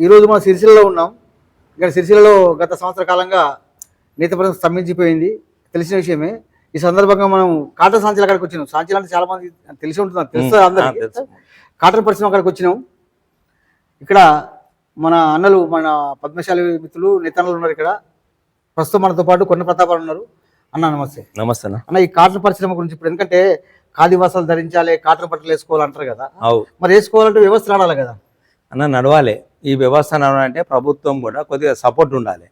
ఈరోజు మనం సిరిసిల్లలో ఉన్నాం. ఇక్కడ సిరిసిల్లలో గత సంవత్సర కాలంగా నేత పరిశ్రమ స్తంభించిపోయింది, తెలిసిన విషయమే. ఈ సందర్భంగా మనం కాటన్ సాంచల అక్కడికి వచ్చినాం. సాంచలు అంటే చాలా మంది తెలిసి ఉంటుంది, తెలుసు అందరికీ. కాటన్ పరిశ్రమ అక్కడికి వచ్చినాం. ఇక్కడ మన అన్నలు, మన పద్మశాలి మిత్రులు, నేతన్నలు ఉన్నారు. ఇక్కడ ప్రస్తుతం మనతో పాటు కొండ ప్రతాపాలు ఉన్నారు. అన్న నమస్తే. నమస్తే అన్న. ఈ కాటన్ పరిశ్రమ గురించి ఇప్పుడు, ఎందుకంటే ఖాదీ వస్త్రాలు ధరించాలి, కాటన్ బట్టలు వేసుకోవాలంటారు కదా. మరి వేసుకోవాలంటే వ్యవస్థ నడవాలి కదా అన్న. నడవాలి. ఈ వ్యవస్థ నడవాలంటే ప్రభుత్వం కూడా కొద్దిగా సపోర్ట్ ఉండాలి.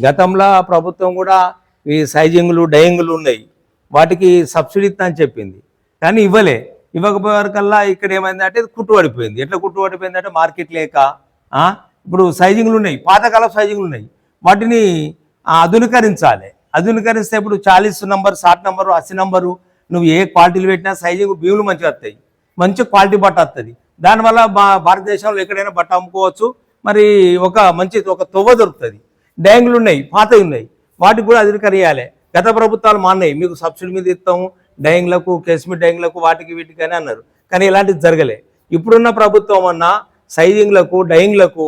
గతంలో ప్రభుత్వం కూడా ఈ సైజింగ్లు డయింగ్లు ఉన్నాయి, వాటికి సబ్సిడీ ఇస్తా అని చెప్పింది, కానీ ఇవ్వకపోయే వరకల్లా ఇక్కడ ఏమైందంటే కుట్టుబడిపోయింది. ఎట్లా కుట్టుబడిపోయింది అంటే మార్కెట్ లేక. ఇప్పుడు సైజింగ్లు ఉన్నాయి, పాతకాలం సైజింగ్లు ఉన్నాయి, వాటిని ఆధునీకరించాలి. ఆధునీకరిస్తే ఇప్పుడు 40 నంబర్, 60 నంబరు, 80 నంబరు నువ్వు ఏ క్వాలిటీలు పెట్టినా సైజింగ్ భీములు మంచిగా వస్తాయి, మంచి క్వాలిటీ బట్ట వస్తుంది. దానివల్ల భారతదేశంలో ఎక్కడైనా బట్ట అమ్ముకోవచ్చు. మరి ఒక తొవ్వ దొరుకుతుంది. డ్యాంగులు ఉన్నాయి, పాతవి ఉన్నాయి, వాటికి కూడా ఆధునీకరించాలి. గత ప్రభుత్వాలు మాన్నాయి, మీకు సబ్సిడీ మీద ఇస్తాము డైంగ్లకు, కేస్మిట్ డైంగ్లకు, వాటికి వీటికి అని అన్నారు, కానీ ఇలాంటిది జరగలే. ఇప్పుడున్న ప్రభుత్వం అన్న సైజింగ్లకు, డైంగ్లకు,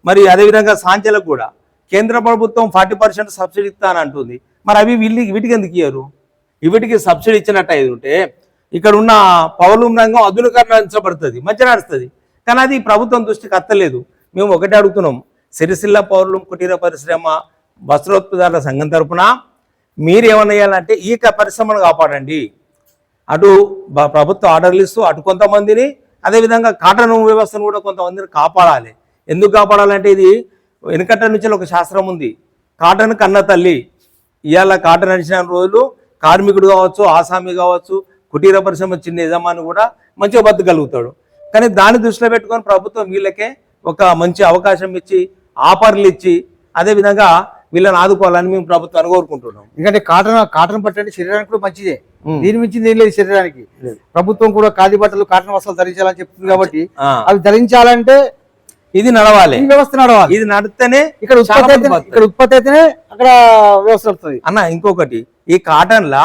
మరి అదేవిధంగా సాంచలకు కూడా కేంద్ర ప్రభుత్వం 40% సబ్సిడీ ఇస్తా అని అంటుంది. మరి అవి వీటికి ఎందుకు ఇయ్యరు? వీటికి సబ్సిడీ ఇచ్చినట్టు అయి ఉంటే ఇక్కడ ఉన్న పౌర్లూమ్ రంగం ఆధునీకరించబడుతుంది, మంచిగా నడుస్తుంది. కానీ అది ప్రభుత్వం దృష్టికి అత్తలేదు. మేము ఒకటే అడుగుతున్నాం, సిరిసిల్ల పౌర్లూమ్ కుటీర పరిశ్రమ వస్త్రోత్పదాల సంఘం తరఫున మీరు ఏమన్నా చేయాలంటే ఈ పరిశ్రమను కాపాడండి. అటు ప్రభుత్వ ఆర్డర్లు ఇస్తూ అటు కొంతమందిని, అదేవిధంగా కాటన్ వ్యవస్థను కూడా కొంతమందిని కాపాడాలి. ఎందుకు కాపాడాలంటే ఇది వెనుకట నుంచి ఒక శాస్త్రం ఉంది, కాటన్ కన్న తల్లి. ఇవాళ కాటన్ నడిచిన రోజులు కార్మికుడు కావచ్చు, ఆసామి కావచ్చు, కుటీర పరిశ్రమ చిన్న యజమాని కూడా మంచిగా బతకగలుగుతాడు. కానీ దాన్ని దృష్టిలో పెట్టుకొని ప్రభుత్వం వీళ్ళకే ఒక మంచి అవకాశం ఇచ్చి, ఆఫర్లు ఇచ్చి, అదేవిధంగా వీళ్ళని ఆదుకోవాలని మేము ప్రభుత్వాన్ని కోరుకుంటున్నాం. ఎందుకంటే కాటన్ బట్ట అంటే శరీరానికి కూడా మంచిదే, దీని మించింది ఏం లేదు శరీరానికి. ప్రభుత్వం కూడా ఖాదీ బట్టలు, కాటన్ వస్త్రాలు ధరించాలని చెప్తుంది కాబట్టి అవి ధరించాలంటే ఇది నడవాలి, వ్యవస్థ నడవాలి. ఇది నడిస్తేనే ఇక్కడ ఉత్పత్తి అయితేనే అక్కడ వ్యవస్థ వస్తుంది అన్న. ఇంకొకటి, ఈ కాటన్ లా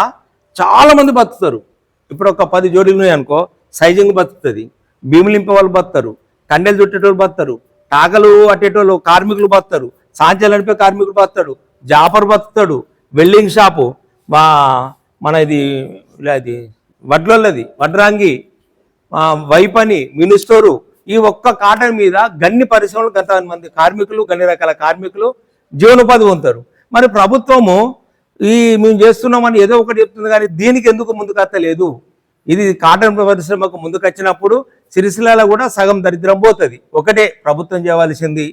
చాలా మంది బతుకుతారు. ఇప్పుడు ఒక 10 జోడీలు ఉన్నాయి అనుకో, సైజింగ్ బతుకుతుంది, భీములు నింపే వాళ్ళు బతుతారు, కండెలు చుట్టేటోళ్ళు బతుతారు, టాకలు అట్టేటోళ్ళు కార్మికులు బతుతారు, సాంచలు నడిపే కార్మికులు బతుతాడు, జాపర్ బతుకుతాడు, వెల్డింగ్ షాపు, మన ఇది వడ్లది వడ్రాంగి, వైపని, మినిస్టోరు, ఈ ఒక్క కాటన్ మీద గన్ని పరిశ్రమలు గత మంది కార్మికులు, గన్ని రకాల కార్మికులు జీవనోపాధి పొందుతారు. మరి ప్రభుత్వము మేము చేస్తున్నామని ఏదో ఒకటి చెప్తుంది, కానీ దీనికి ఎందుకు ముందుకత్తలేదు? ఇది కాటన్ పరిశ్రమకు ముందుకొచ్చినప్పుడు సిరిసిల్లలో కూడా సగం దరిద్రం పోతుంది. ఒకటే ప్రభుత్వం చేయవలసింది,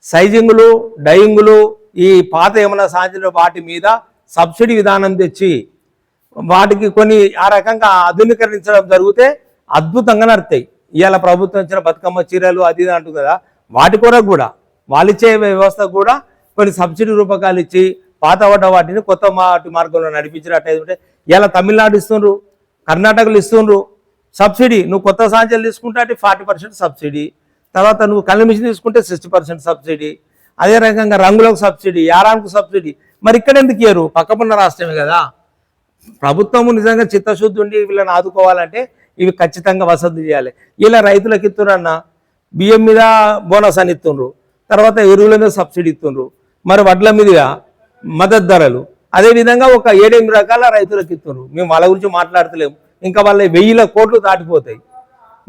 సైజింగులు, డయింగులు, ఈ పాత ఏమైనా సాంచిన వాటి మీద సబ్సిడీ విధానం తెచ్చి వాటికి కొన్ని ఆ రకంగా ఆధునీకరించడం జరిగితే అద్భుతంగా నడుతాయి. ఇవాళ ప్రభుత్వం ఇచ్చిన బతుకమ్మ చీరలు అది అంటుంది కదా, వాటి కొరకు కూడా వాళ్ళిచ్చే వ్యవస్థ కూడా కొన్ని సబ్సిడీ రూపకాలు ఇచ్చి పాత వాటిని కొత్త మార్గంలో నడిపించినట్టయితే, ఇలా తమిళనాడు ఇస్తుండ్రు, కర్ణాటకలు ఇస్తుండ్రు సబ్సిడీ. నువ్వు కొత్త సాంచలు తీసుకుంటే అంటే 40% సబ్సిడీ, తర్వాత నువ్వు కళ్ళ మిషన్ తీసుకుంటే 60% సబ్సిడీ, అదే రకంగా రంగులకు సబ్సిడీ, యారానికి సబ్సిడీ. మరి ఇక్కడ ఎందుకు ఇయ్యరు? పక్కకున్న రాష్ట్రమే కదా. ప్రభుత్వము నిజంగా చిత్తశుద్ధి ఉండి వీళ్ళని ఆదుకోవాలంటే ఇవి ఖచ్చితంగా వసతి చేయాలి. ఇలా రైతులకు ఇస్తున్న బియ్యం మీద బోనస్ అని ఇస్తుండ్రు, తర్వాత ఎరువుల మీద సబ్సిడీ ఇస్తుండ్రు, మరి వడ్ల మీద మద్దతు ధరలు, అదేవిధంగా ఒక 7-8 రకాల రైతులకు ఇస్తుండ్రు. మేము వాళ్ళ గురించి మాట్లాడతలేము, ఇంకా వాళ్ళ 1000 కోట్లు దాటిపోతాయి,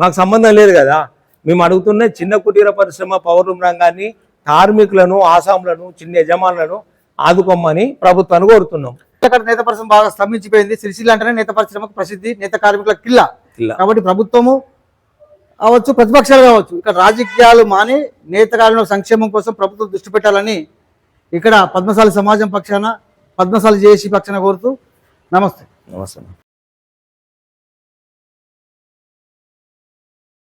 మాకు సంబంధం లేదు కదా. మేము అడుగుతున్న చిన్న కుటీర పరిశ్రమ పౌర్లూమ్ రంగాన్ని, కార్మికులను, ఆసాములను, చిన్న యజమానులను ఆదుకోమని ప్రభుత్వాన్ని కోరుతున్నాం. ఇక్కడ నేత పరిశ్రమ బాగా స్తంభించిపోయింది. సిరిసిల్ల అంటేనే నేత పరిశ్రమకు ప్రసిద్ధి, నేత కార్మికుల కిల్లా. కాబట్టి ప్రభుత్వము కావచ్చు, ప్రతిపక్షాలు కావచ్చు, ఇక్కడ రాజకీయాలు మాని నేత కార్మికుల సంక్షేమం కోసం ప్రభుత్వం దృష్టి పెట్టాలని ఇక్కడ పద్మశాలి సమాజం పక్షాన, పద్మశాలి జేఏసీ పక్షాన కోరుతూ నమస్తే.